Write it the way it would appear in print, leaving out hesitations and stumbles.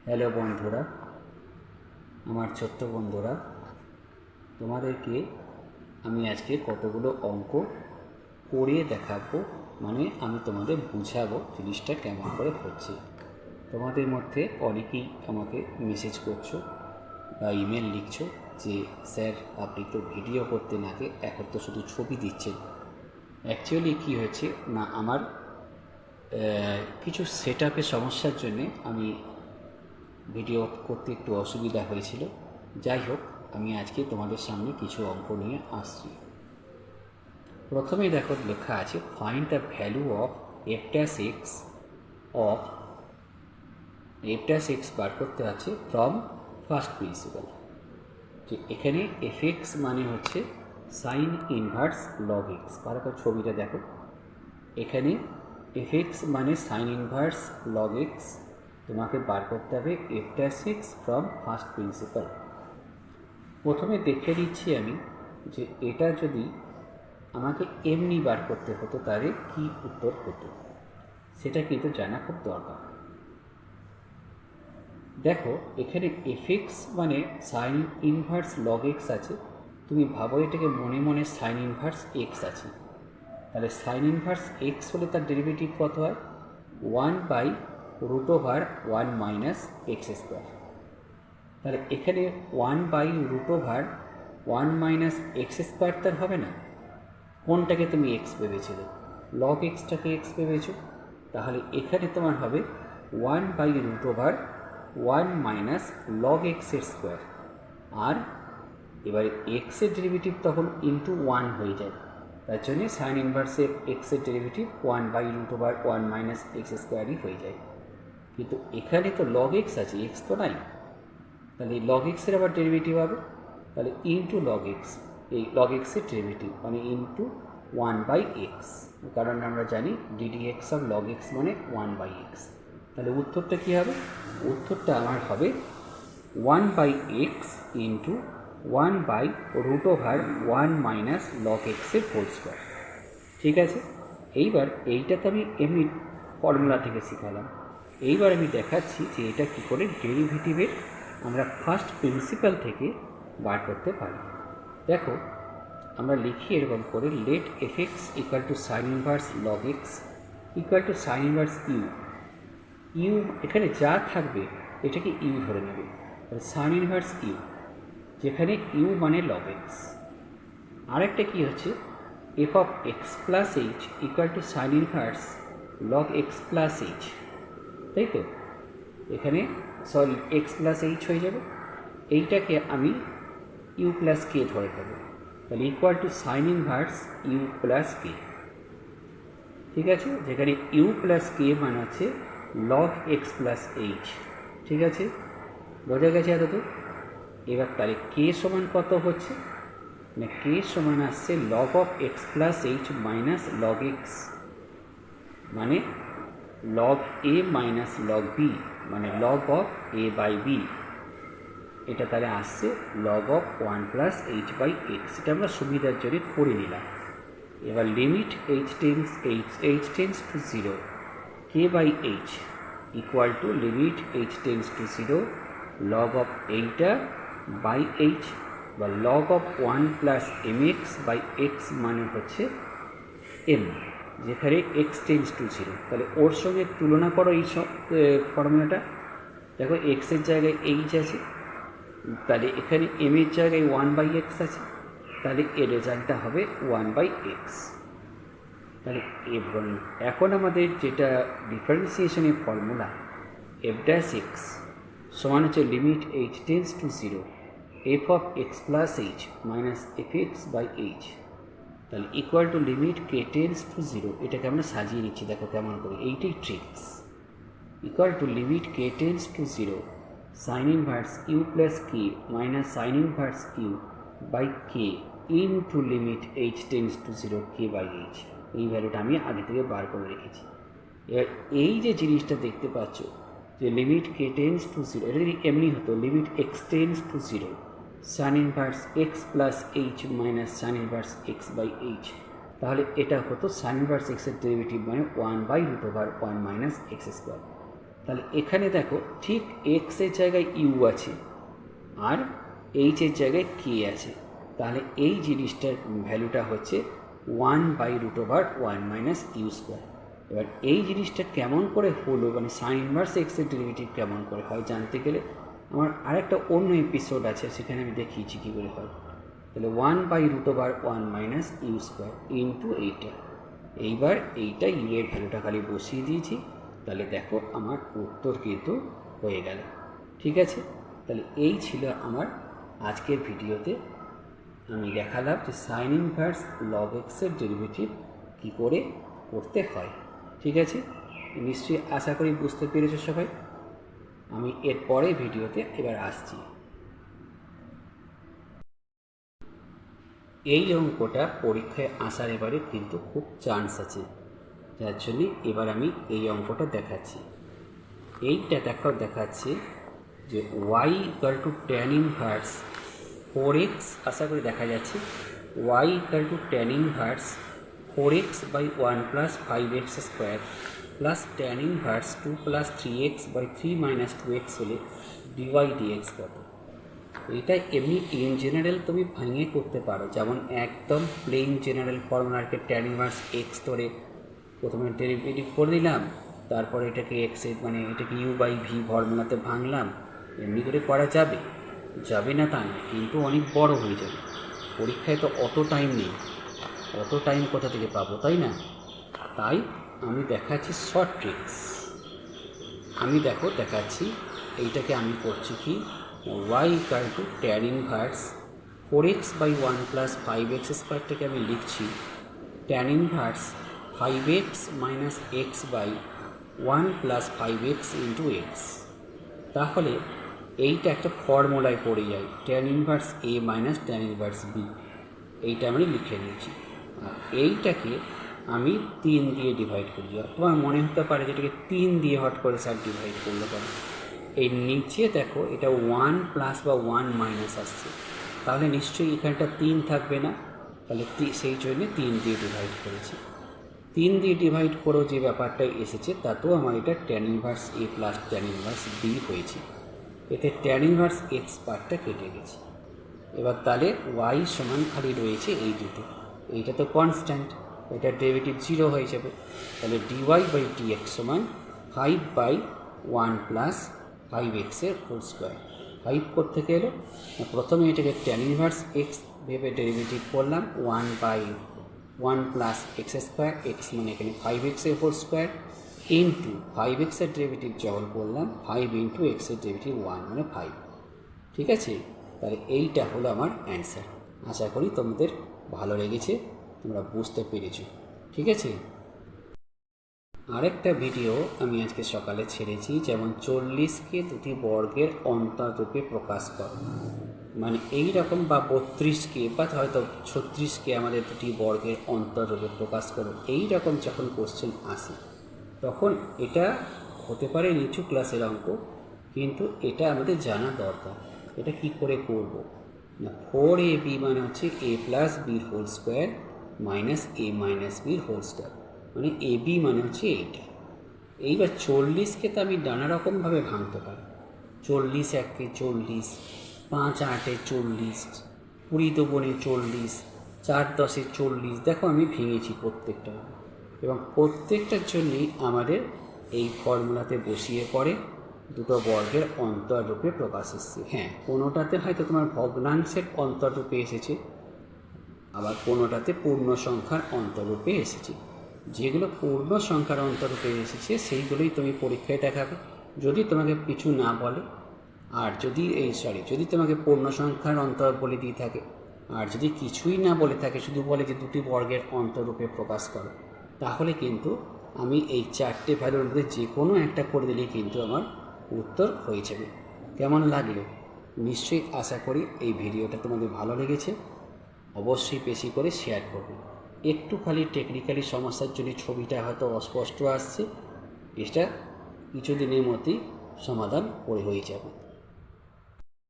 Hello বন্ধুরা, আমার ছোট্ট বন্ধুরা, তোমাদেরকে আমি আজকে কতগুলো অঙ্ক করে দেখাবো। আমি তোমাদের বুঝাবো জিনিসটা কেমন করে হচ্ছে। তোমাদের মধ্যে অনেকেই আমাকে মেসেজ করছো বা ইমেল লিখছো যে স্যার আপনি তো ভিডিও করতে নাকি, এখন তো শুধু ছবি দিচ্ছেন। অ্যাকচুয়ালি কী হয়েছে না, আমার কিছু সেট আপের সমস্যার জন্যে আমি ভিডিও করতে একটু অসুবিধা হয়েছিল। যাই হোক, আমি আজকে তোমাদের সামনে কিছু অঙ্ক নিয়ে আসছি। প্রথমেই দেখো লেখা আছে find the value of f dash x বার করতে আছে ফ্রম ফার্স্ট প্রিন্সিপাল। যে এখানে এফ এক্স মানে হচ্ছে সাইন ইনভার্স লগ এক্স। ভালো করে ছবিটা দেখো, এখানে এফ এক্স মানে সাইন ইনভার্স লগ এক্স। তোমাকে বার করতে হবে F dash x from first principal. প্রথমে দেখে দিচ্ছি আমি যে এটা যদি আমাকে এমনি বার করতে হতো তাহলে কী উত্তর হতো, সেটা কিন্তু জানা খুব দরকার। দেখো এখানে এফ এক্স মানে সাইন ইনভার্স লগ এক্স আছে। তুমি ভাবো এটাকে মনে মনে সাইন ইনভার্স এক্স আছে, তাহলে সাইন ইনভার্স এক্স হলে তার ডেরিভেটিভ কত হয়? 1/√1 মাইনাস এক্স স্কোয়ার। তাহলে এখানে 1/√1 মাইনাস এক্স স্কোয়ার তার হবে না? কোনটাকে তুমি এক্স ভেবেছিলে? লগ এক্সটাকে এক্স ভেবেছো, তাহলে এখানে তোমার হবে 1/√1 মাইনাস লগ এক্সের স্কোয়ার। আর এবারে এক্সের ডেরিভেটিভ তখন ইন্টু 1 হয়ে যায়, তার জন্যে সাইন ইনভার্সের এক্সের ডেরিভেটিভ 1/√1 মাইনাস এক্স স্কোয়ারই হয়ে যায়। কিন্তু এখানে তো লগ এক্স আছে, এক্স তো নাই, তাহলে লগ এক্সের আবার ডেরিভেটিভ হবে, তাহলে ইন্টু লগ এক্স, এই লগ এক্সের ডেরিভেটিভ মানে ইন্টু 1/x, কারণ আমরা জানি DD x of log x মানে 1/x। তাহলে উত্তরটা কী হবে? উত্তরটা আমার হবে 1/x ইন্টু 1/√1 মাইনাস লগ এক্সের হোল স্কোয়ার। ঠিক আছে, এইবার এইটা তো আমি এমনি ফর্মুলা থেকে শিখালাম। এইবার আমি দেখাচ্ছি যে এটা কী করে ডেরিভেটিভের আমরা ফার্স্ট প্রিন্সিপাল থেকে বার করতে পারি। দেখো আমরা লিখি এরকম করে, let f x equal to sine inverse log x equal to sine inverse u এখানে যা থাকবে এটাকে ইউ ধরে নেবে, সাইন ইনভার্স ইউ, যেখানে ইউ মানে লগ এক্স। আরেকটা কী হচ্ছে, f of x plus h equal to sine inverse log x plus h, তাই তো? এখানে এক্স প্লাস এইচ হয়ে যাবে, এইটাকে আমি ইউ প্লাস কে ধরে নেব, তাহলে equal to sine inverse u plus k. ঠিক আছে, যেখানে ইউ প্লাস কে মানে হচ্ছে লগ এক্স প্লাস এইচ। ঠিক আছে, বোঝা গেছে এত তো? এবার তাহলে কে সমান কত হচ্ছে না, কে সমান আসছে log of x plus h minus log x, মানে log a minus log b, মানে log of a by b. এটা তাহলে আসছে log of 1 plus h by x. এটা আমরা সুবিধার জন্য করে নিলাম। এবার limit h tends to 0 K by h equal to limit h tends to 0 log of এইটা বাই এইচ, বা log of 1 plus m x by x মানে হচ্ছে এম, যেখানে এক্স টেন্স টু 0। তাহলে ওর সঙ্গে তুলনা করো এই সব ফর্মুলাটা। দেখো এক্সের জায়গায় এইচ আছে, তাহলে এখানে এমের জায়গায় 1/x আছে, তাহলে এর রেজাল্টটা হবে 1/x। তাহলে এখন আমাদের যেটা ডিফারেন্সিয়েশনের ফর্মুলা, এফ ড্যাশ এক্স সমান হচ্ছে limit h tends to 0 f of x plus h minus f x by h, তাহলে equal to limit k tends to 0। এটাকে আমরা সাজিয়ে নিচ্ছি, দেখো কেমন করে, এইটাই tricks. Equal to limit k tends to 0 sine inverse u plus k minus sine inverse u by k into limit h tends to 0 K by H. এই ভ্যালুটা আমি আগে থেকে বার করে রেখেছি। এবার এই যে জিনিসটা দেখতে পাচ্ছ যে লিমিট কে টেন্স টু 0, এটা যদি এমনি হতো limit x tends to 0 sine inverse x plus h minus sine inverse x by h, তাহলে এটা হতো সাইন ইনভার্স এক্সের ডেরিভেটিভ মানে 1/√1 মাইনাস এক্স স্কোয়ার। তাহলে এখানে দেখো ঠিক এক্সের জায়গায় ইউ আছে আর এইচের জায়গায় কে আছে, তাহলে এই জিনিসটার ভ্যালুটা হচ্ছে 1/√1 - ইউ স্কোয়ার। এবার এই জিনিসটা কেমন করে হলো, মানে সাইন ইনভার্স এক্সের ডেরিভেটিভ কেমন করে হয় জানতে গেলে আমার আরেকটা অন্য এপিসোড আছে, সেখানে আমি দেখিয়েছি কী করে হয়। তাহলে 1/√1 - ইউ স্কোয়ার ইন্টু এইটা। এইবার এইটা ইউ এর ভ্যালুটা খালি বসিয়ে দিয়েছি, তাহলে দেখো আমার উত্তর কিন্তু হয়ে গেল। ঠিক আছে, তাহলে এই ছিল আমার আজকের ভিডিওতে আমি দেখালাম যে সাইন ইনভার্স লগ এক্সের ডেরিভেটিভ কী করে করতে হয়। ঠিক আছে, নিশ্চয়ই আশা করি বুঝতে পেরেছো সবাই। আমি এর পরে ভিডিওতে এবার আসছি। এই অঙ্কটা পরীক্ষায় আসার এবারে কিন্তু খুব চান্স আছে, যার জন্য এবার আমি এই অঙ্কটা দেখাচ্ছি। এইটা দেখাচ্ছি যে y = tan ইনভার্স 4x, আশা করি দেখা যাচ্ছে, y = tan inverse 4x/1 + 5x² plus tan inverse 2 + 3x/3 - 2x হলে dy/dx কত। এটা এমনি ইন জেনারেল তুমি ভাঙে করতে পারো, যেমন একদম প্লেন জেনারেল ফর্মুলাকে tan ইনভার্স x ধরে প্রথমে ডেরিভেটিভ করে দিলাম, তারপরে এটাকে এক্সের মানে এটাকে u/v ফর্মুলাতে ভাঙলাম। এমনি করে করা যাবে, যাবে না তা না, কিন্তু অনেক বড় হয়ে যাবে। পরীক্ষায় তো অত টাইম নেই, অত টাইম কোথা থেকে পাবো, তাই না? তাই আমি দেখাচ্ছি শর্ট ট্রিক্স। আমি দেখাচ্ছি এইটাকে আমি করছি কি, y = tan inverse 4x/1 + 5x² আমি লিখছি tan inverse 5x - x/1 + 5x × x। তাহলে এইটা একটা ফর্মুলায় পড়ে যায়, tan inverse a - tan inverse b। এইটা আমি লিখে নিয়েছি। আর এইটাকে আমি 3 দিয়ে ডিভাইড করি। তোমার মনে হতে পারে যে এটাকে 3 দিয়ে হট করে স্যার ডিভাইড করলে পারে। এই নিচে দেখো এটা 1 প্লাস বা 1 মাইনাস আসছে, তাহলে নিশ্চয়ই এখানটা 3 থাকবে না, তাহলে সেই জন্য 3 দিয়ে ডিভাইড করেছি। 3 দিয়ে ডিভাইড করেও যে ব্যাপারটা এসেছে তাতেও আমার এটা tan inverse a plus tan inverse b হয়েছে। এতে tan ইনভার্স x পার্টটা কেটে গেছে। এবার তাহলে y সমান খালি রয়েছে এই দুটো, এইটা তো কনস্ট্যান্ট, এটার ডেরিভেটিভ 0 হয়ে যাবে। তাহলে dy/dx সমান 5/1 + 5x² 5 করতে গেলে প্রথমে এটাকে tan ইনভার্স x ভেবে ডেরিভেটিভ করলাম 1/1 + x², x মানে এখানে 5x² ইন্টু 5x এর ডেরিভেটিভ যখন করলাম 5 × x এর ডেরিভেটিভ 1 মানে 5। ঠিক আছে, তাহলে এইটা হলো আমার অ্যান্সার। আশা করি তোমাদের ভালো লেগেছে, তোমরা বুঝতে পেরেছো। ঠিক আছে, আরেকটা ভিডিও আমি আজকে সকালে ছেড়েছি, যেমন 40কে দুটি বর্গের অন্তররূপে প্রকাশ করো, মানে এই রকম, বা 32কে বা হয়তো 36কে আমাদের দুটি বর্গের অন্তররূপে প্রকাশ করো, এই রকম যখন কোশ্চেন আসে তখন এটা হতে পারে নিচু ক্লাসের অঙ্ক, কিন্তু এটা আমাদের জানা দরকার। এটা কি করে করব না, 4ab মানে হচ্ছে a + b² - a - b², মানে ab মানে হচ্ছে এইটা। এইবার 40কে তো আমি নানা রকমভাবে ভাঙতে পারি। 40 1-এ 40, 5 8-এ 40, 20 2-গুণে 40, 4 10-এ 40। দেখো আমি ভেঙেছি প্রত্যেকটা, এবং প্রত্যেকটার জন্যই আমাদের এই ফর্মুলাতে বসিয়ে পড়ে দুটো বর্গের অন্তররূপে প্রকাশ এসেছে। হ্যাঁ, কোনোটাতে হয়তো তোমার ভগ্নাংশের অন্তররূপে এসেছে, আবার কোনোটাতে পূর্ণ সংখ্যার অন্তররূপে এসেছে। যেগুলো পূর্ণ সংখ্যার অন্তররূপে এসেছে সেইগুলোই তুমি পরীক্ষায় দেখাবে, যদি তোমাকে কিছু না বলে। আর যদি যদি তোমাকে পূর্ণ সংখ্যার অন্তর বলে দিয়ে থাকে, আর যদি কিছুই না বলে থাকে, শুধু বলে যে দুটি বর্গের অন্তররূপে প্রকাশ করো, তাহলে কিন্তু আমি এই 4টে ভ্যালুর মধ্যে যে কোনো একটা করে দিলেই কিন্তু আমার উত্তর হয়ে যাবে। কেমন লাগলো? নিশ্চয়ই আশা করি এই ভিডিওটা তোমাদের ভালো লেগেছে। অবশ্যই বেশি করে শেয়ার করবে। একটু খালি টেকনিক্যালি সমস্যার জন্য ছবিটা হয়তো অস্পষ্ট আসছে, এটা কিছুদিনের মধ্যেই সমাধান হয়ে যাবে।